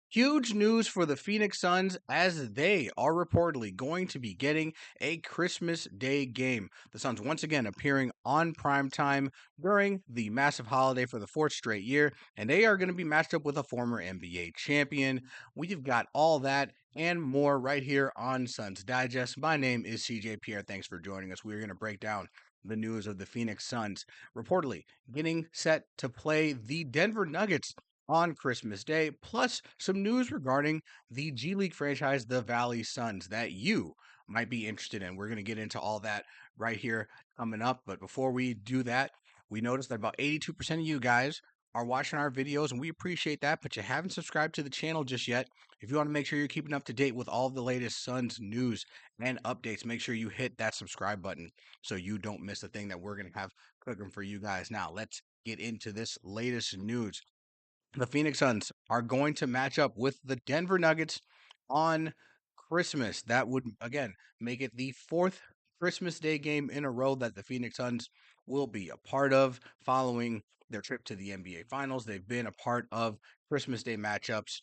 Huge news for the Phoenix Suns as they are reportedly going to be getting a Christmas Day game. The Suns once again appearing on prime time during the massive holiday for the fourth straight year, and they are going to be matched up with a former NBA champion. We've got all that and more right here on Suns Digest. My name is CJ Pierre. Thanks for joining us. We're going to break down the news of the Phoenix Suns reportedly getting set to play the Denver Nuggets on Christmas Day, plus some news regarding the G League franchise, the Valley Suns, that you might be interested in. We're going to get into all that right here coming up. But before we do that, we noticed that about 82% of you guys are watching our videos, and we appreciate that, but you haven't subscribed to the channel just yet. If you want to make sure you're keeping up to date with all of the latest Suns news and updates, make sure you hit that subscribe button so you don't miss a thing that we're going to have cooking for you guys. Now, let's get into this latest news. The Phoenix Suns are going to match up with the Denver Nuggets on Christmas. That would, again, make it the fourth Christmas Day game in a row that the Phoenix Suns will be a part of following their trip to the NBA Finals. They've been a part of Christmas Day matchups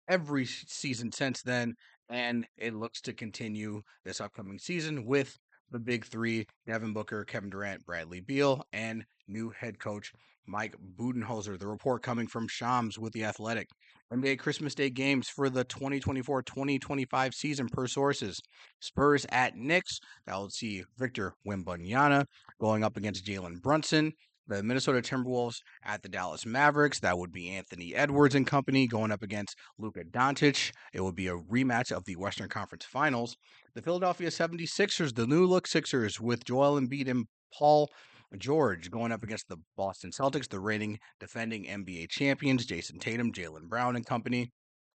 every season since then, and it looks to continue this upcoming season with the big three: Devin Booker, Kevin Durant, Bradley Beal, and new head coach Mike Budenholzer. The report coming from Shams with The Athletic. NBA Christmas Day games for the 2024-2025 season per sources. Spurs at Knicks. That will see Victor Wembanyama going up against Jalen Brunson. The Minnesota Timberwolves at the Dallas Mavericks. That would be Anthony Edwards and company going up against Luka Doncic. It would be a rematch of the Western Conference Finals. The Philadelphia 76ers, the new look Sixers with Joel Embiid and Paul George going up against the Boston Celtics, the reigning defending NBA champions, Jason Tatum, Jalen Brown, and company.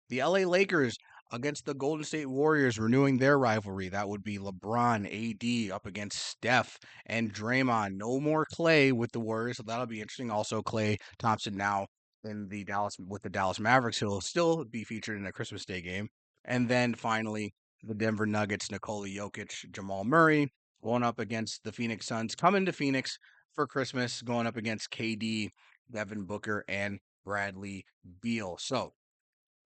The LA Lakers against the Golden State Warriors, renewing their rivalry. That would be LeBron, AD up against Steph and Draymond. No more Clay with the Warriors, so that'll be interesting. Also, Clay Thompson now in the Dallas with the Dallas Mavericks, he'll still be featured in a Christmas Day game. And then finally, the Denver Nuggets, Nikola Jokic, Jamal Murray going up against the Phoenix Suns, coming to Phoenix for Christmas, going up against KD, Devin Booker, and Bradley Beal. So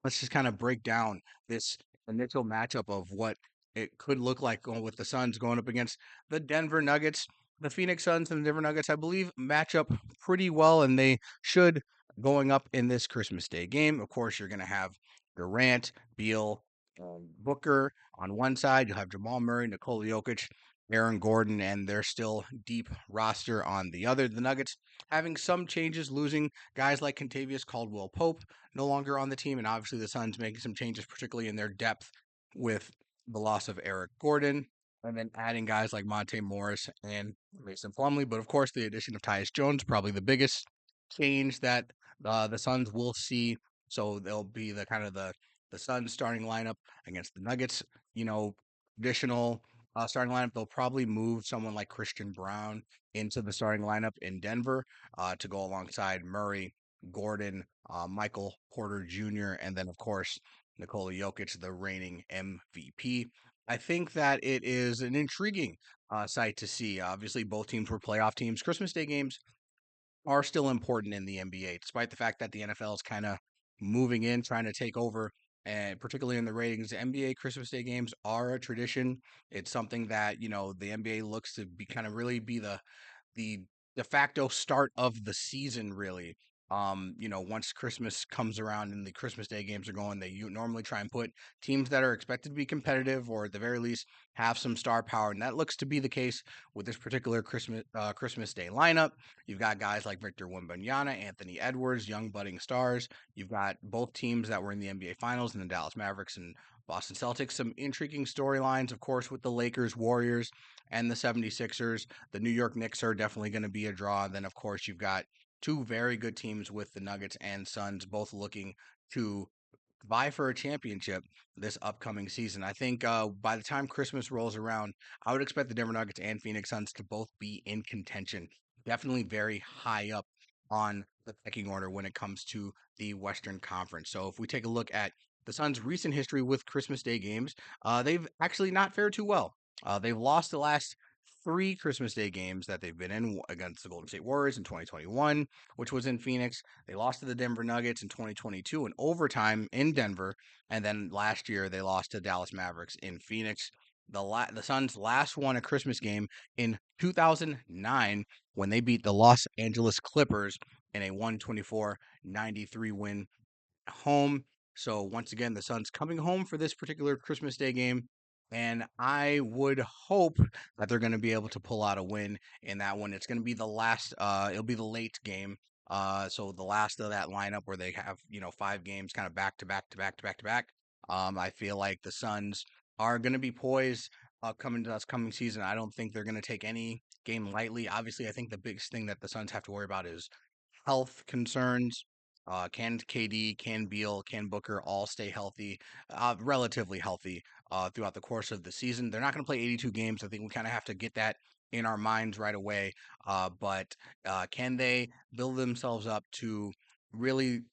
let's just kind of break down this initial matchup of what it could look like going with the Suns going up against the Denver Nuggets. The Phoenix Suns and the Denver Nuggets, I believe, match up pretty well, and they should going up in this Christmas Day game. Of course, you're going to have Durant, Beal, Booker on one side. You'll have Jamal Murray, Nikola Jokic, Aaron Gordon, and their still deep roster on the other. The Nuggets having some changes, losing guys like Contavious Caldwell Pope, no longer on the team, and obviously the Suns making some changes, particularly in their depth with the loss of Eric Gordon, and then adding guys like Monte Morris and Mason Plumlee. But of course, the addition of Tyus Jones, probably the biggest change that the Suns will see. So they'll be the kind of the Suns starting lineup against the Nuggets. You know, traditional starting lineup. They'll probably move someone like Christian Brown into the starting lineup in Denver to go alongside Murray, Gordon, Michael Porter Jr., and then, of course, Nikola Jokic, the reigning MVP. I think that it is an intriguing sight to see. Obviously, both teams were playoff teams. Christmas Day games are still important in the NBA, despite the fact that the NFL is kind of moving in, trying to take over, and particularly in the ratings. NBA Christmas Day games are a tradition. It's something that the NBA looks to be kind of really be the de facto start of the season, really. Once Christmas comes around and the Christmas Day games are going, they normally try and put teams that are expected to be competitive or at the very least have some star power, and that looks to be the case with this particular Christmas Day lineup. You've got guys like Victor Wembanyama, Anthony Edwards, young budding stars. You've got both teams that were in the NBA Finals in the Dallas Mavericks and Boston Celtics. Some intriguing storylines, of course, with the Lakers, Warriors, and the 76ers. The New York Knicks are definitely going to be a draw. Then, of course, you've got two very good teams with the Nuggets and Suns, both looking to vie for a championship this upcoming season. I think by the time Christmas rolls around, I would expect the Denver Nuggets and Phoenix Suns to both be in contention. Definitely very high up on the pecking order when it comes to the Western Conference. So if we take a look at the Suns' recent history with Christmas Day games, they've actually not fared too well. They've lost the last three Christmas Day games that they've been in against the Golden State Warriors in 2021, which was in Phoenix. They lost to the Denver Nuggets in 2022 in overtime in Denver, and then last year they lost to Dallas Mavericks in Phoenix. The Suns last won a Christmas game in 2009 when they beat the Los Angeles Clippers in a 124-93 win home. So once again, the Suns coming home for this particular Christmas Day game. And I would hope that they're going to be able to pull out a win in that one. It's going to be the last, it'll be the late game. So the last of that lineup where they have, five games kind of back to back to back to back to back. I feel like the Suns are going to be poised coming to this coming season. I don't think they're going to take any game lightly. Obviously, I think the biggest thing that the Suns have to worry about is health concerns. Can KD, can Beal, can Booker all stay healthy, relatively healthy throughout the course of the season? They're not going to play 82 games. I think we kind of have to get that in our minds right away. But can they build themselves up to really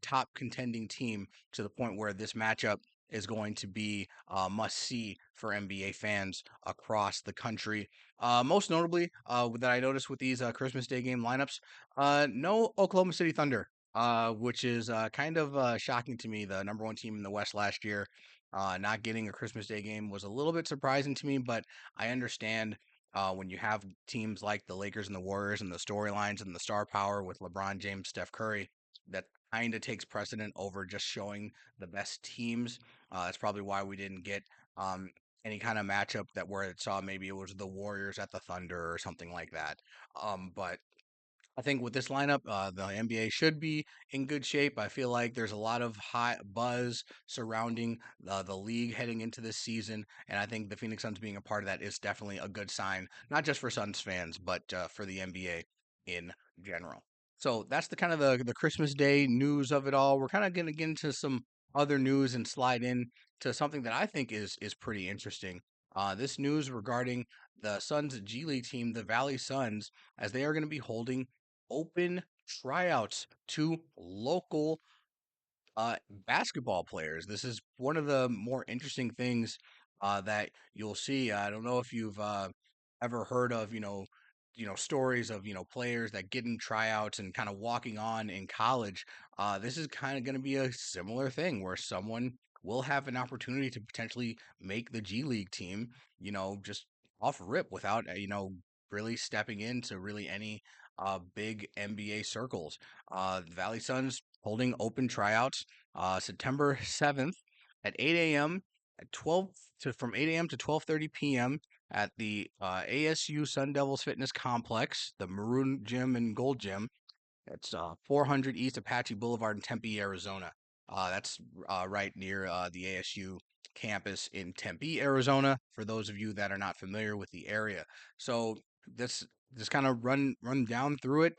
top contending team to the point where this matchup is going to be must see for NBA fans across the country? Most notably, that I noticed with these Christmas Day game lineups, no Oklahoma City Thunder, which is kind of shocking to me. The number one team in the West last year, not getting a Christmas Day game was a little bit surprising to me, but I understand when you have teams like the Lakers and the Warriors and the storylines and the star power with LeBron James, Steph Curry, that kind of takes precedent over just showing the best teams. That's probably why we didn't get any kind of matchup that where it saw maybe it was the Warriors at the Thunder or something like that. But I think with this lineup, the NBA should be in good shape. I feel like there's a lot of high buzz surrounding the league heading into this season, and I think the Phoenix Suns being a part of that is definitely a good sign, not just for Suns fans, but for the NBA in general. So that's the kind of the Christmas Day news of it all. We're kind of going to get into some other news and slide in to something that I think is pretty interesting. This news regarding the Suns G League team, the Valley Suns, as they are going to be holding open tryouts to local basketball players. This is one of the more interesting things that you'll see. I don't know if you've ever heard of, stories of players that get in tryouts and kind of walking on in college. This is kind of going to be a similar thing where someone will have an opportunity to potentially make the G League team. Just off rip without really stepping into really any big NBA circles. Valley Suns holding open tryouts September 7th at 8 a.m. at 12 to from 8 a.m. to 12:30 p.m. at the ASU Sun Devils Fitness Complex, the Maroon Gym and Gold Gym. It's 400 East Apache Boulevard in Tempe, Arizona. That's right near the ASU campus in Tempe, Arizona. For those of you that are not familiar with the area, so this just kind of run down through it.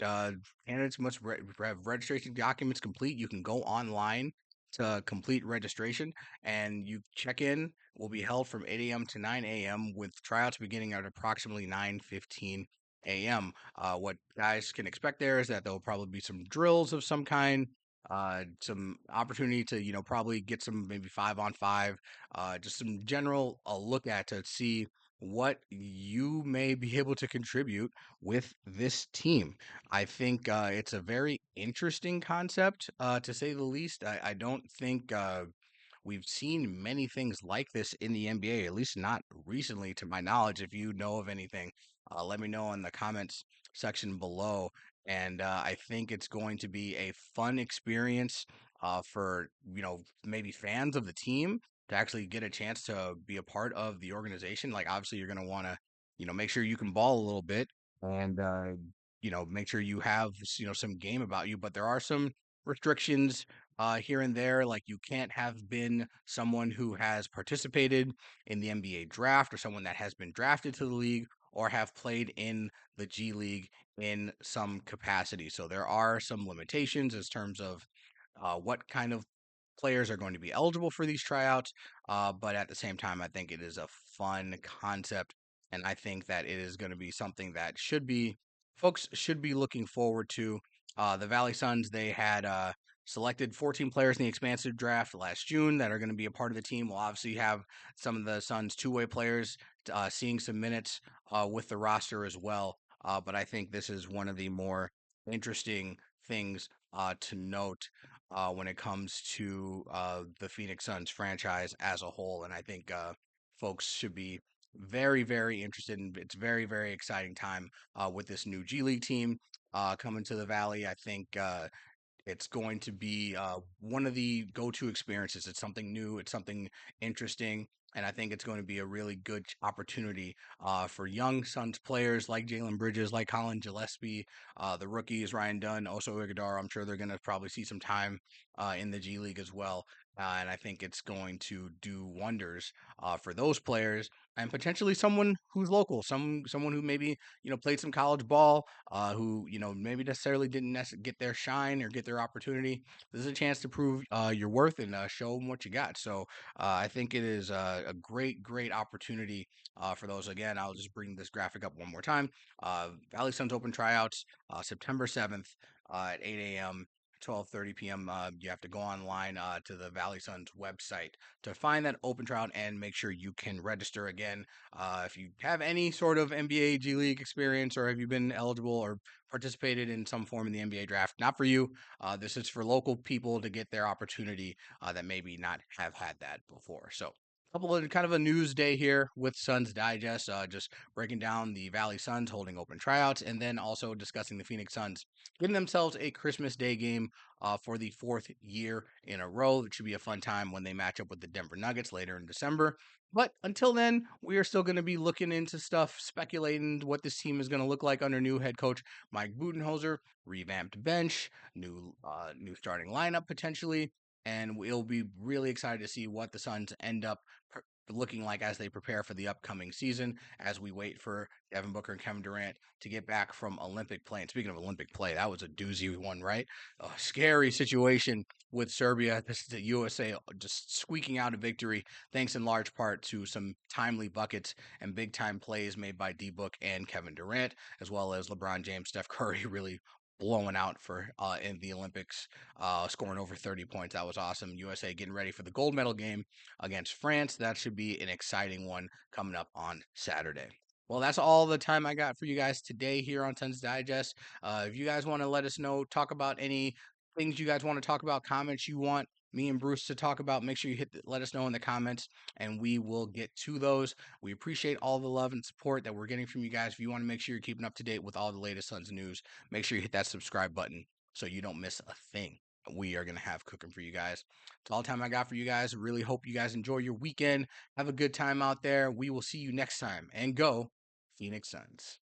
Candidates must have registration documents complete. You can go online to complete registration, and you check in will be held from 8 a.m. to 9 a.m. with tryouts beginning at approximately 9:15 a.m. What guys can expect there is that there'll probably be some drills of some kind, some opportunity to, probably get some maybe 5-on-5, just some general look at to see what you may be able to contribute with this team. I think it's a very interesting concept, to say the least. I don't think we've seen many things like this in the NBA, at least not recently, to my knowledge. If you know of anything, let me know in the comments section below. And I think it's going to be a fun experience for maybe fans of the team to actually get a chance to be a part of the organization. Like obviously, you're going to want to make sure you can ball a little bit and make sure you have some game about you. But there are some restrictions here and there. Like you can't have been someone who has participated in the NBA draft or someone that has been drafted to the league or have played in the G League in some capacity. So there are some limitations as terms of what kind of players are going to be eligible for these tryouts. But at the same time, I think it is a fun concept. And I think that it is going to be something that folks should be looking forward to. The Valley Suns, they had selected 14 players in the expansive draft last June that are going to be a part of the team. We'll obviously have some of the Suns' two-way players seeing some minutes with the roster as well. But I think this is one of the more interesting things to note when it comes to the Phoenix Suns franchise as a whole. And I think folks should be very, very interested in. It's very, very exciting time with this new G League team coming to the Valley. I think it's going to be one of the go-to experiences. It's something new. It's something interesting. And I think it's going to be a really good opportunity for young Suns players like Jalen Bridges, like Colin Gillespie, the rookies, Ryan Dunn, Oso Iguodala. I'm sure they're going to probably see some time in the G League as well. And I think it's going to do wonders for those players and potentially someone who's local, someone who maybe played some college ball, who maybe necessarily didn't get their shine or get their opportunity. This is a chance to prove your worth and show them what you got. So I think it is a great, great opportunity for those. Again, I'll just bring this graphic up one more time. Valley Suns Open Tryouts, September 7th at 8 a.m. 12:30 p.m. You have to go online to the Valley Suns website to find that open tryout and make sure you can register again. If you have any sort of NBA G League experience or have you been eligible or participated in some form in the NBA draft, not for you. This is for local people to get their opportunity that maybe not have had that before. So couple of kind of a news day here with Suns Digest, just breaking down the Valley Suns holding open tryouts, and then also discussing the Phoenix Suns giving themselves a Christmas Day game for the fourth year in a row. It should be a fun time when they match up with the Denver Nuggets later in December. But until then, we are still going to be looking into stuff, speculating what this team is going to look like under new head coach Mike Budenholzer, revamped bench, new starting lineup potentially, and we'll be really excited to see what the Suns end up looking like as they prepare for the upcoming season, as we wait for Devin Booker and Kevin Durant to get back from Olympic play. And speaking of Olympic play, that was a doozy one, right? A scary situation with Serbia. This is the USA just squeaking out a victory, thanks in large part to some timely buckets and big time plays made by D Book and Kevin Durant, as well as LeBron James, Steph Curry really blowing out for in the Olympics, scoring over 30 points. That was awesome. USA getting ready for the gold medal game against France. That should be an exciting one coming up on Saturday. Well, that's all the time I got for you guys today here on Suns Digest. If you guys want to let us know, talk about any things you guys want to talk about, comments you want me and Bruce to talk about, make sure you let us know in the comments, and we will get to those. We appreciate all the love and support that we're getting from you guys. If you want to make sure you're keeping up to date with all the latest Suns news, make sure you hit that subscribe button so you don't miss a thing we are going to have cooking for you guys. It's all the time I got for you guys. Really hope you guys enjoy your weekend. Have a good time out there. We will see you next time. And go Phoenix Suns.